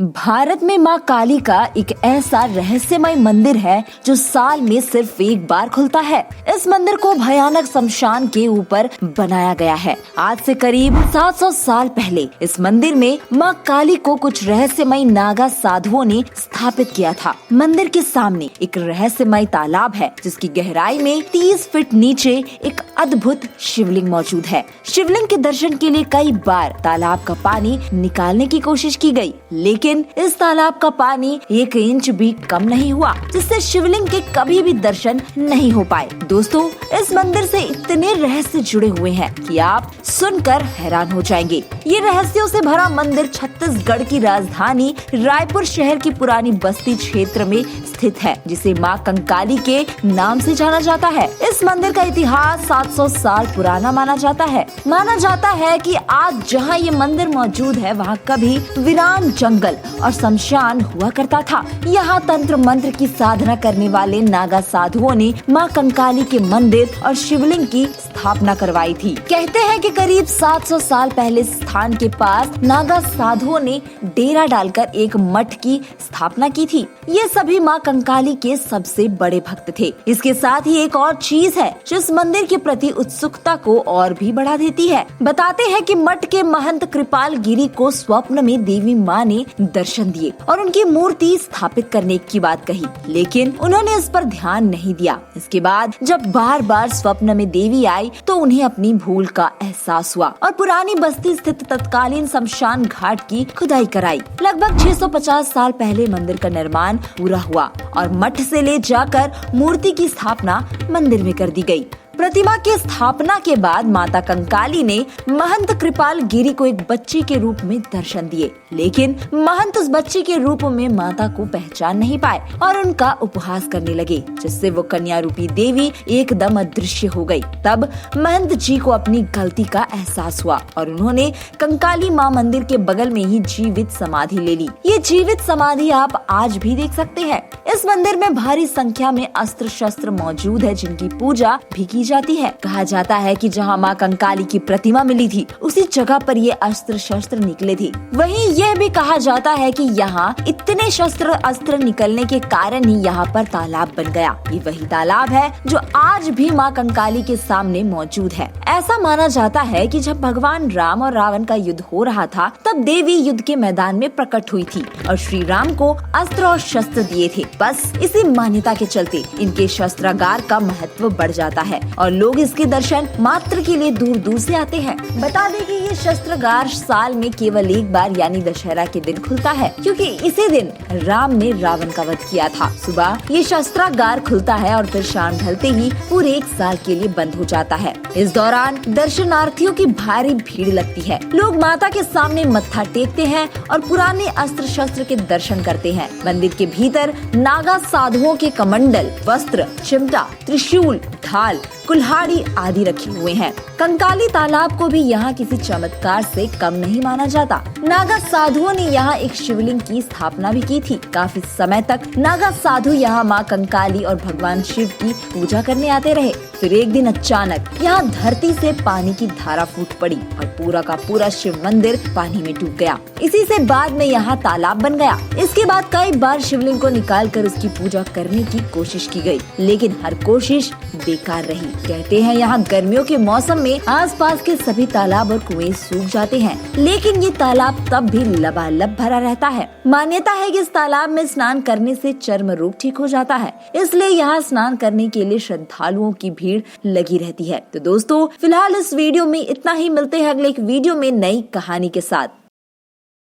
भारत में माँ काली का एक ऐसा रहस्यमय मंदिर है जो साल में सिर्फ एक बार खुलता है। इस मंदिर को भयानक शमशान के ऊपर बनाया गया है। आज से करीब 700 साल पहले इस मंदिर में माँ काली को कुछ रहस्यमय नागा साधुओं ने स्थापित किया था। मंदिर के सामने एक रहस्यमय तालाब है जिसकी गहराई में 30 फीट नीचे एक अद्भुत शिवलिंग मौजूद है। शिवलिंग के दर्शन के लिए कई बार तालाब का पानी निकालने की कोशिश की गई, लेकिन इस तालाब का पानी 1 इंच भी कम नहीं हुआ, जिससे शिवलिंग के कभी भी दर्शन नहीं हो पाए। दोस्तों, इस मंदिर से इतने रहस्य जुड़े हुए हैं कि आप सुनकर हैरान हो जाएंगे। ये रहस्यों से भरा मंदिर छत्तीसगढ़ की राजधानी रायपुर शहर की पुरानी बस्ती क्षेत्र में स्थित है, जिसे माँ कंकाली के नाम से जाना जाता है। इस मंदिर का इतिहास 700 साल पुराना माना जाता है। माना जाता है कि आज जहाँ ये मंदिर मौजूद है वहाँ कभी वीरान जंगल और शमशान हुआ करता था। यहाँ तंत्र मंत्र की साधना करने वाले नागा साधुओं ने माँ कंकाली के मंदिर और शिवलिंग की स्थापना करवाई थी। कहते हैं कि करीब 700 साल पहले स्थान के पास नागा साधुओं ने डेरा डालकर एक मठ की स्थापना की थी। ये सभी माँ कंकाली के सबसे बड़े भक्त थे। इसके साथ ही एक और चीज है जो इस मंदिर के प्रति उत्सुकता को और भी बढ़ा देती है। बताते हैं कि मठ के महंत कृपाल गिरी को स्वप्न में देवी माँ ने दर्शन दिए और उनकी मूर्ति स्थापित करने की बात कही, लेकिन उन्होंने इस पर ध्यान नहीं दिया। इसके बाद जब बार बार स्वप्न में देवी आई तो उन्हें अपनी भूल का एहसास हुआ और पुरानी बस्ती स्थित तत्कालीन शमशान घाट की खुदाई कराई। लगभग 650 साल पहले मंदिर का निर्माण पूरा हुआ और मठ से ले जाकर मूर्ति की स्थापना मंदिर में कर दी गई। प्रतिमा की स्थापना के बाद माता कंकाली ने महंत कृपाल गिरी को एक बच्चे के रूप में दर्शन दिए, लेकिन महंत उस बच्चे के रूप में माता को पहचान नहीं पाए और उनका उपहास करने लगे, जिससे वो कन्या रूपी देवी एकदम अदृश्य हो गई। तब महंत जी को अपनी गलती का एहसास हुआ और उन्होंने कंकाली माँ मंदिर के बगल में ही जीवित समाधि ले ली। ये जीवित समाधि आप आज भी देख सकते हैं। इस मंदिर में भारी संख्या में अस्त्र शस्त्र मौजूद है जिनकी पूजा भी की जाती है। कहा जाता है कि जहां मां कंकाली की प्रतिमा मिली थी उसी जगह पर ये अस्त्र शस्त्र निकले थे। वहीं यह भी कहा जाता है कि यहाँ इतने शस्त्र अस्त्र निकलने के कारण ही यहाँ पर तालाब बन गया। ये वही तालाब है जो आज भी मां कंकाली के सामने मौजूद है। ऐसा माना जाता है कि जब भगवान राम और रावण का युद्ध हो रहा था तब देवी युद्ध के मैदान में प्रकट हुई थी और श्री राम को अस्त्र और शस्त्र दिए थे। बस इसी मान्यता के चलते इनके शस्त्रागार का महत्व बढ़ जाता है और लोग इसके दर्शन मात्र के लिए दूर दूर से आते हैं। बता दें कि ये शस्त्रागार साल में केवल एक बार यानी दशहरा के दिन खुलता है, क्योंकि इसी दिन राम ने रावण का वध किया था। सुबह ये शस्त्रागार खुलता है और फिर शाम ढलते ही पूरे 1 साल के लिए बंद हो जाता है। इस दौरान दर्शनार्थियों की भारी भीड़ लगती है। लोग माता के सामने मत्था टेकते हैं और पुराने अस्त्र शस्त्र के दर्शन करते हैं। मंदिर के भीतर नागा साधुओं के कमंडल, वस्त्र, चिमटा, त्रिशूल, ढाल, कुल्हाड़ी आदि रखे हुए हैं। कंकाली तालाब को भी यहाँ किसी चमत्कार से कम नहीं माना जाता। नागा साधुओं ने यहाँ एक शिवलिंग की स्थापना भी की थी। काफी समय तक नागा साधु यहाँ माँ कंकाली और भगवान शिव की पूजा करने आते रहे। फिर एक दिन अचानक यहाँ धरती से पानी की धारा फूट पड़ी और पूरा का पूरा शिव मंदिर पानी में डूब गया। इसी से बाद में यहाँ तालाब बन गया। इसके बाद कई बार शिवलिंग को निकालकर उसकी पूजा करने की कोशिश की गई, लेकिन हर कोशिश बेकार रही। कहते हैं यहाँ गर्मियों के मौसम में आसपास के सभी तालाब और कुएं सूख जाते हैं, लेकिन ये तालाब तब भी लबालब भरा रहता है। मान्यता है कि इस तालाब में स्नान करने से चर्म रोग ठीक हो जाता है, इसलिए यहाँ स्नान करने के लिए श्रद्धालुओं की भीड़ लगी रहती है। तो दोस्तों, फिलहाल इस वीडियो में इतना ही। मिलते हैं अगले एक वीडियो में नई कहानी के साथ।